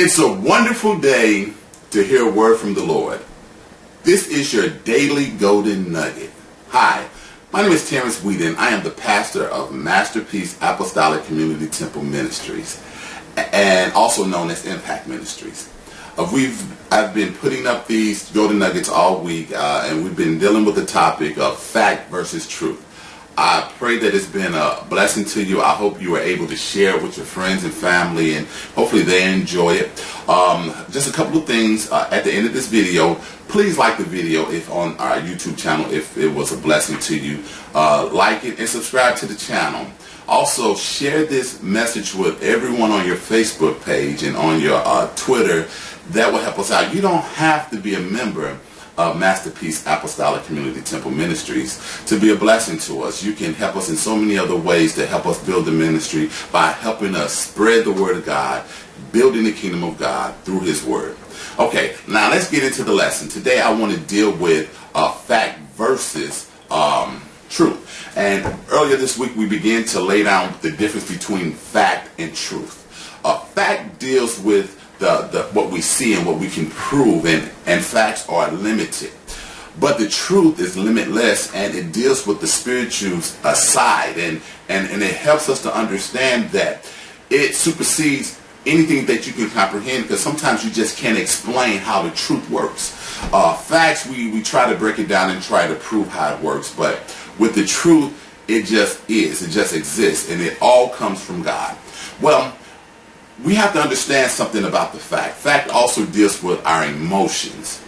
It's a wonderful day to hear a word from the Lord. This is your daily golden nugget. Hi, my name is Terrence Whedon. I am the pastor of Masterpiece Apostolic Community Temple Ministries, and also known as Impact Ministries. I've been putting up these golden nuggets all week, and we've been dealing with the topic of fact versus truth. I pray that it's been a blessing to you. I hope you are able to share it with your friends and family, and hopefully they enjoy it. Just a couple of things at the end of this video. Please like the video if on our YouTube channel if it was a blessing to you. Like it and subscribe to the channel. Also, share this message with everyone on your Facebook page and on your Twitter. That will help us out. You don't have to be a member of Masterpiece Apostolic Community Temple Ministries to be a blessing to us. You can help us in so many other ways to help us build the ministry by helping us spread the Word of God, building the kingdom of God through His Word. Okay, now let's get into the lesson. Today I want to deal with fact versus truth. And earlier this week we began to lay down the difference between fact and truth. Fact deals with what we see and what we can prove, and facts are limited. But the truth is limitless, and it deals with the spiritual side, and it helps us to understand that it supersedes anything that you can comprehend, because sometimes you just can't explain how the truth works. Facts, we try to break it down and try to prove how it works, but with the truth, it just is. It just exists, and it all comes from God. Well, we have to understand something about the fact. Fact also deals with our emotions.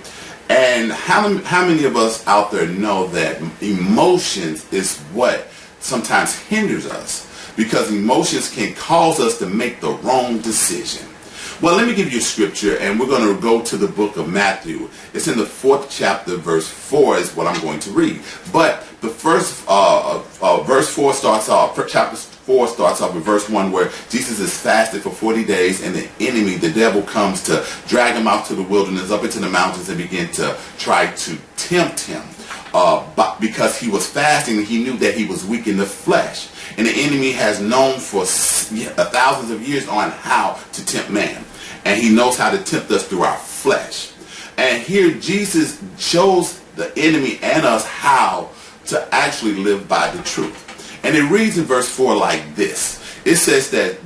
And how many of us out there know that emotions is what sometimes hinders us? Because emotions can cause us to make the wrong decision. Well, let me give you a scripture, and we're going to go to the book of Matthew. It's in the 4th chapter, verse 4 is what I'm going to read. But the first verse 4 starts off, chapter 4 starts off with verse 1, where Jesus is fasted for 40 days, and the enemy, the devil, comes to drag him out to the wilderness, up into the mountains, and begin to try to tempt him. Because he was fasting, and he knew that he was weak in the flesh. And the enemy has known for thousands of years on how to tempt man. And he knows how to tempt us through our flesh. And here Jesus shows the enemy and us how to actually live by the truth. And it reads in verse 4 like this. It says that,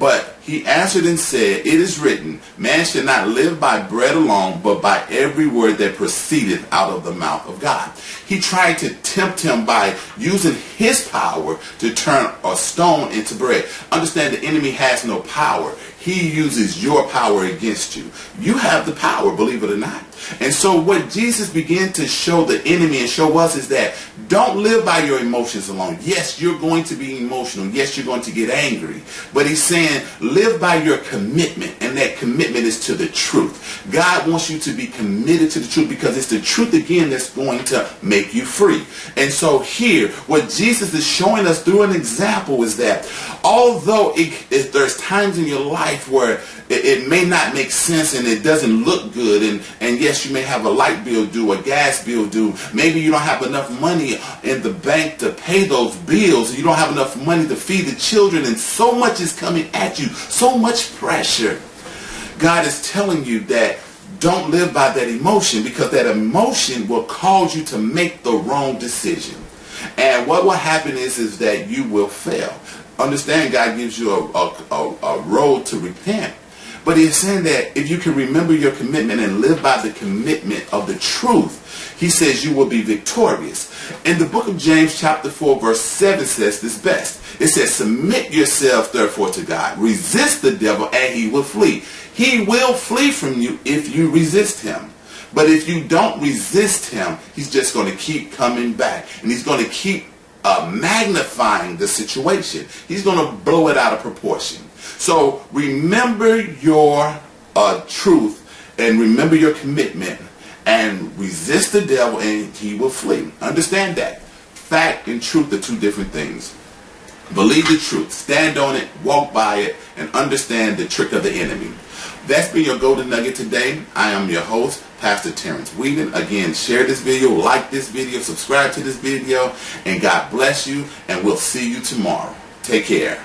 but he answered and said, it is written, man shall not live by bread alone, but by every word that proceedeth out of the mouth of God. He tried to tempt him by using his power to turn a stone into bread. Understand, the enemy has no power. He uses your power against you. You have the power, believe it or not. And so what Jesus began to show the enemy and show us is that don't live by your emotions alone. Yes, you're going to be emotional. Yes, you're going to get angry. But he's saying live by your commitment, and that commitment is to the truth. God wants you to be committed to the truth, because it's the truth again that's going to make you free. And so here, what Jesus is showing us through an example is that although there's times in your life where it may not make sense and it doesn't look good, and yes, you may have a light bill due, a gas bill due, maybe you don't have enough money in the bank to pay those bills, you don't have enough money to feed the children, and so much is coming at you, so much pressure. God is telling you that don't live by that emotion, because that emotion will cause you to make the wrong decision. And what will happen is that you will fail. Understand, God gives you a road to repent. But he's saying that if you can remember your commitment and live by the commitment of the truth, he says you will be victorious. In the book of James chapter 4 verse 7 says this best. It says, submit yourselves therefore to God. Resist the devil and he will flee. He will flee from you if you resist him. But if you don't resist him, he's just going to keep coming back. And he's going to keep magnifying the situation. He's going to blow it out of proportion. So remember your truth, and remember your commitment, and resist the devil and he will flee. Understand that. Fact and truth are two different things. Believe the truth, stand on it, walk by it, and understand the trick of the enemy. That's been your golden nugget today. I am your host, Pastor Terrence Whedon. Again, share this video, like this video, subscribe to this video, and God bless you, and we'll see you tomorrow. Take care.